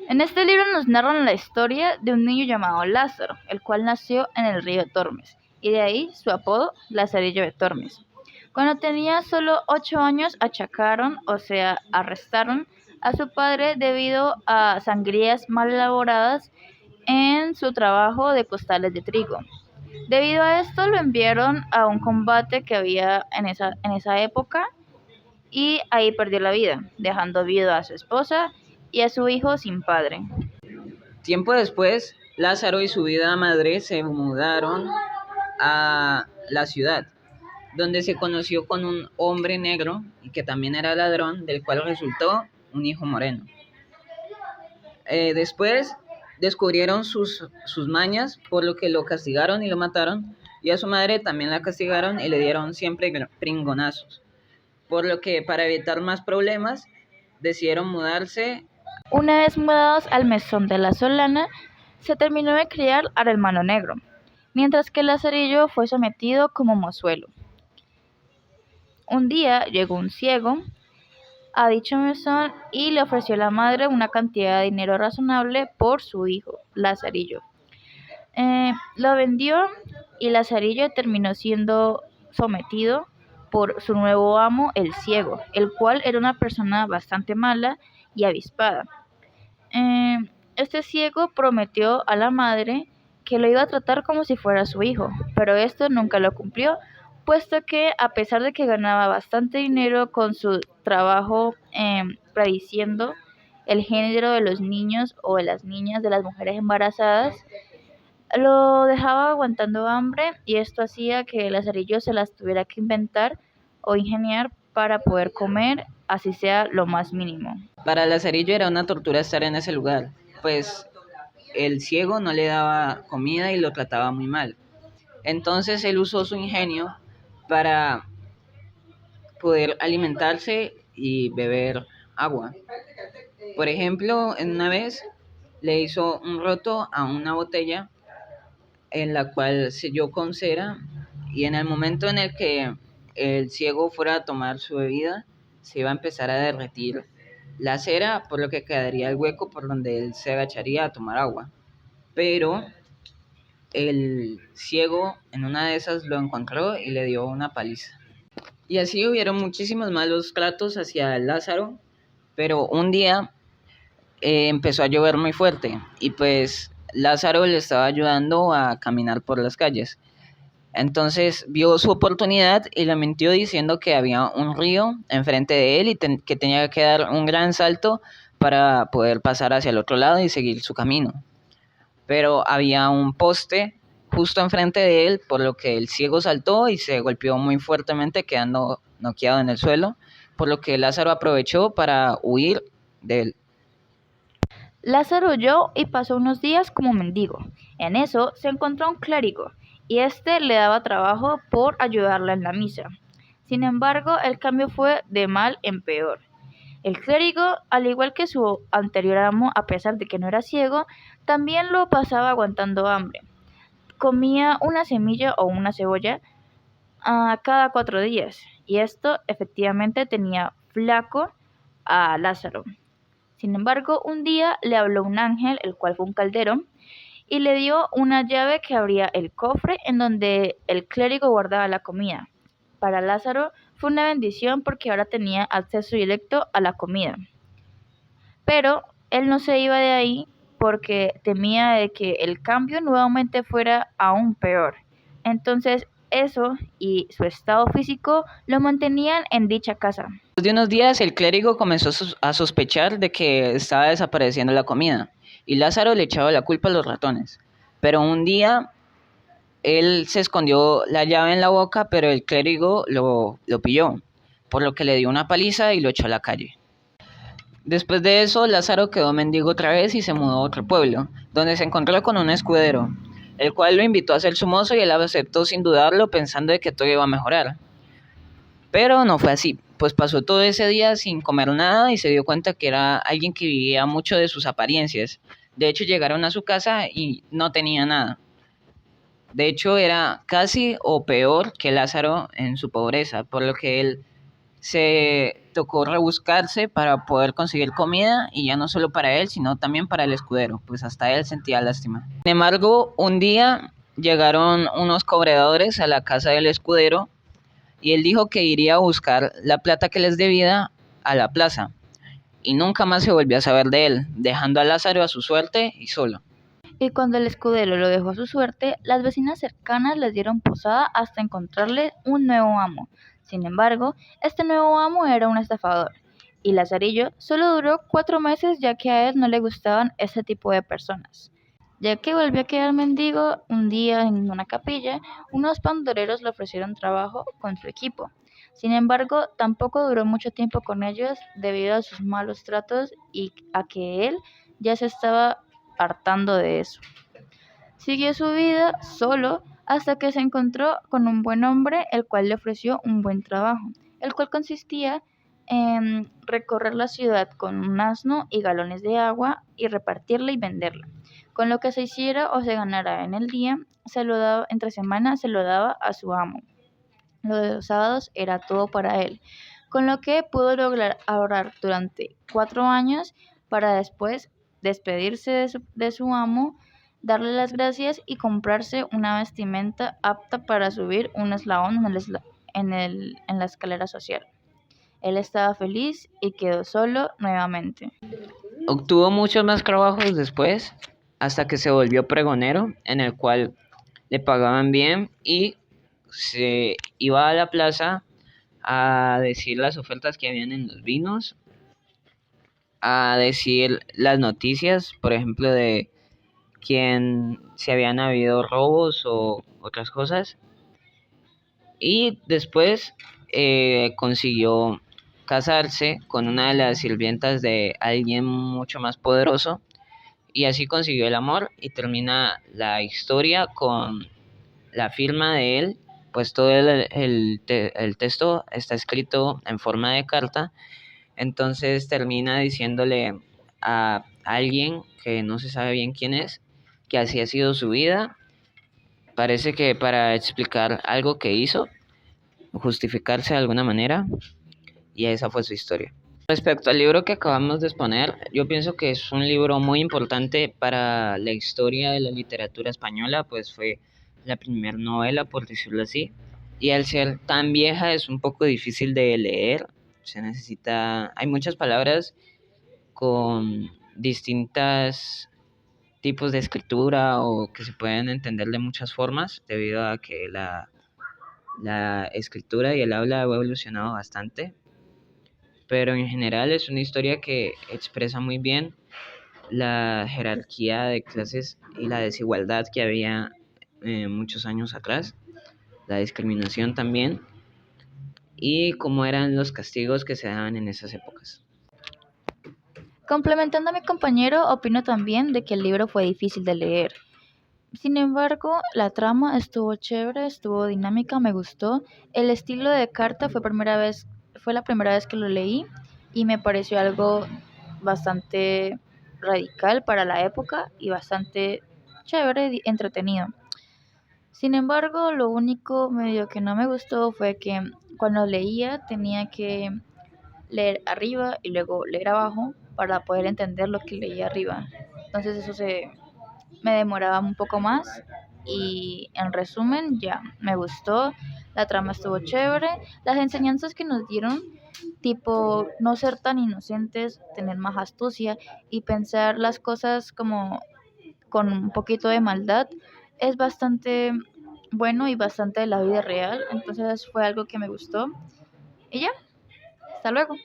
En este libro nos narran la historia de un niño llamado Lázaro, el cual nació en el río Tormes, y de ahí su apodo, Lazarillo de Tormes. Cuando tenía solo 8 años achacaron, o sea, arrestaron a su padre debido a sangrías mal elaboradas en su trabajo de costales de trigo. Debido a esto lo enviaron a un combate que había en esa época y ahí perdió la vida, dejando viuda a su esposa y a su hijo sin padre. Tiempo después, Lázaro y su viuda madre se mudaron a la ciudad, donde se conoció con un hombre negro y que también era ladrón, del cual resultó un hijo moreno. Después descubrieron sus mañas, por lo que lo castigaron y lo mataron, y a su madre también la castigaron y le dieron siempre pringonazos, por lo que para evitar más problemas decidieron mudarse. Una vez mudados al mesón de la Solana, se terminó de criar al hermano negro, mientras que Lazarillo fue sometido como mozuelo. Un día llegó un ciego a dicho mesón y le ofreció a la madre una cantidad de dinero razonable por su hijo, Lazarillo. Lo vendió y Lazarillo terminó siendo sometido por su nuevo amo, el ciego, el cual era una persona bastante mala y avispada. Eh, este ciego prometió a la madre que lo iba a tratar como si fuera su hijo, pero esto nunca lo cumplió, puesto que a pesar de que ganaba bastante dinero con su trabajo prediciendo el género de los niños o de las niñas, de las mujeres embarazadas, lo dejaba aguantando hambre y esto hacía que Lazarillo se las tuviera que inventar o ingeniar para poder comer, así sea lo más mínimo. Para Lazarillo era una tortura estar en ese lugar, pues el ciego no le daba comida y lo trataba muy mal. Entonces él usó su ingenio para poder alimentarse y beber agua. Por ejemplo, en una vez le hizo un roto a una botella en la cual selló con cera, y en el momento en el que el ciego fuera a tomar su bebida, se iba a empezar a derretir la cera, por lo que quedaría el hueco por donde él se agacharía a tomar agua. Pero el ciego en una de esas lo encontró y le dio una paliza. Y así hubieron muchísimos malos tratos hacia Lázaro, pero un día empezó a llover muy fuerte y pues Lázaro le estaba ayudando a caminar por las calles. Entonces vio su oportunidad y le mintió diciendo que había un río enfrente de él y que tenía que dar un gran salto para poder pasar hacia el otro lado y seguir su camino. Pero había un poste justo enfrente de él, por lo que el ciego saltó y se golpeó muy fuertemente, quedando noqueado en el suelo, por lo que Lázaro aprovechó para huir de él. Lázaro huyó y pasó unos días como mendigo. En eso se encontró un clérigo, y éste le daba trabajo por ayudarle en la misa. Sin embargo, el cambio fue de mal en peor. El clérigo, al igual que su anterior amo, a pesar de que no era ciego, también lo pasaba aguantando hambre. Comía una semilla o una cebolla a cada 4 días, y esto efectivamente tenía flaco a Lázaro. Sin embargo, un día le habló un ángel, el cual fue un caldero, y le dio una llave que abría el cofre en donde el clérigo guardaba la comida. Para Lázaro fue una bendición porque ahora tenía acceso directo a la comida. Pero él no se iba de ahí porque temía de que el cambio nuevamente fuera aún peor. Entonces eso y su estado físico lo mantenían en dicha casa. Después de unos días, el clérigo comenzó a sospechar de que estaba desapareciendo la comida, y Lázaro le echaba la culpa a los ratones. Pero un día él se escondió la llave en la boca, pero el clérigo lo pilló, por lo que le dio una paliza y lo echó a la calle. Después de eso, Lázaro quedó mendigo otra vez y se mudó a otro pueblo, donde se encontró con un escudero, el cual lo invitó a ser su mozo y él aceptó sin dudarlo, pensando de que todo iba a mejorar. Pero no fue así, pues pasó todo ese día sin comer nada y se dio cuenta que era alguien que vivía mucho de sus apariencias. De hecho, llegaron a su casa y no tenía nada. De hecho, era casi o peor que Lázaro en su pobreza, por lo que él se tocó rebuscarse para poder conseguir comida y ya no solo para él, sino también para el escudero, pues hasta él sentía lástima. Sin embargo, un día llegaron unos cobradores a la casa del escudero y él dijo que iría a buscar la plata que les debía a la plaza y nunca más se volvió a saber de él, dejando a Lázaro a su suerte y solo. Y cuando el escudero lo dejó a su suerte, las vecinas cercanas les dieron posada hasta encontrarle un nuevo amo. Sin embargo, este nuevo amo era un estafador, y Lazarillo solo duró 4 meses ya que a él no le gustaban ese tipo de personas. Ya que volvió a quedar mendigo, un día en una capilla, unos pandoreros le ofrecieron trabajo con su equipo. Sin embargo, tampoco duró mucho tiempo con ellos debido a sus malos tratos y a que él ya se estaba hartando de eso. Siguió su vida solo hasta que se encontró con un buen hombre, el cual le ofreció un buen trabajo, el cual consistía en recorrer la ciudad con un asno y galones de agua y repartirla y venderla. Con lo que se hiciera o se ganara en el día, se lo daba, entre semana se lo daba a su amo. Lo de los sábados era todo para él, con lo que pudo lograr ahorrar durante 4 años para después despedirse de su amo, darle las gracias y comprarse una vestimenta apta para subir un eslabón en la escalera social. Él estaba feliz y quedó solo nuevamente. Obtuvo muchos más trabajos después, hasta que se volvió pregonero, en el cual le pagaban bien y se iba a la plaza a decir las ofertas que habían en los vinos, a decir las noticias, por ejemplo, de quién si habían habido robos o otras cosas. Y después consiguió casarse con una de las sirvientas de alguien mucho más poderoso y así consiguió el amor y termina la historia con la firma de él, pues todo el texto está escrito en forma de carta, entonces termina diciéndole a alguien que no se sabe bien quién es, que así ha sido su vida, parece que para explicar algo que hizo, justificarse de alguna manera, y esa fue su historia. Respecto al libro que acabamos de exponer, yo pienso que es un libro muy importante para la historia de la literatura española, pues fue la primera novela, por decirlo así, y al ser tan vieja es un poco difícil de leer, hay muchas palabras con distintas tipos de escritura o que se pueden entender de muchas formas debido a que la escritura y el habla ha evolucionado bastante, pero en general es una historia que expresa muy bien la jerarquía de clases y la desigualdad que había muchos años atrás, la discriminación también y cómo eran los castigos que se daban en esas épocas. Complementando a mi compañero, opino también de que el libro fue difícil de leer. Sin embargo, la trama estuvo chévere, estuvo dinámica, me gustó. El estilo de carta fue la primera vez que lo leí y me pareció algo bastante radical para la época y bastante chévere y entretenido. Sin embargo, lo único medio que no me gustó fue que cuando leía tenía que leer arriba y luego leer abajo para poder entender lo que leía arriba. Entonces me demoraba un poco más y en resumen ya me gustó, la trama estuvo chévere, las enseñanzas que nos dieron, tipo no ser tan inocentes, tener más astucia y pensar las cosas como con un poquito de maldad, es bastante bueno y bastante de la vida real, entonces fue algo que me gustó y ya, hasta luego.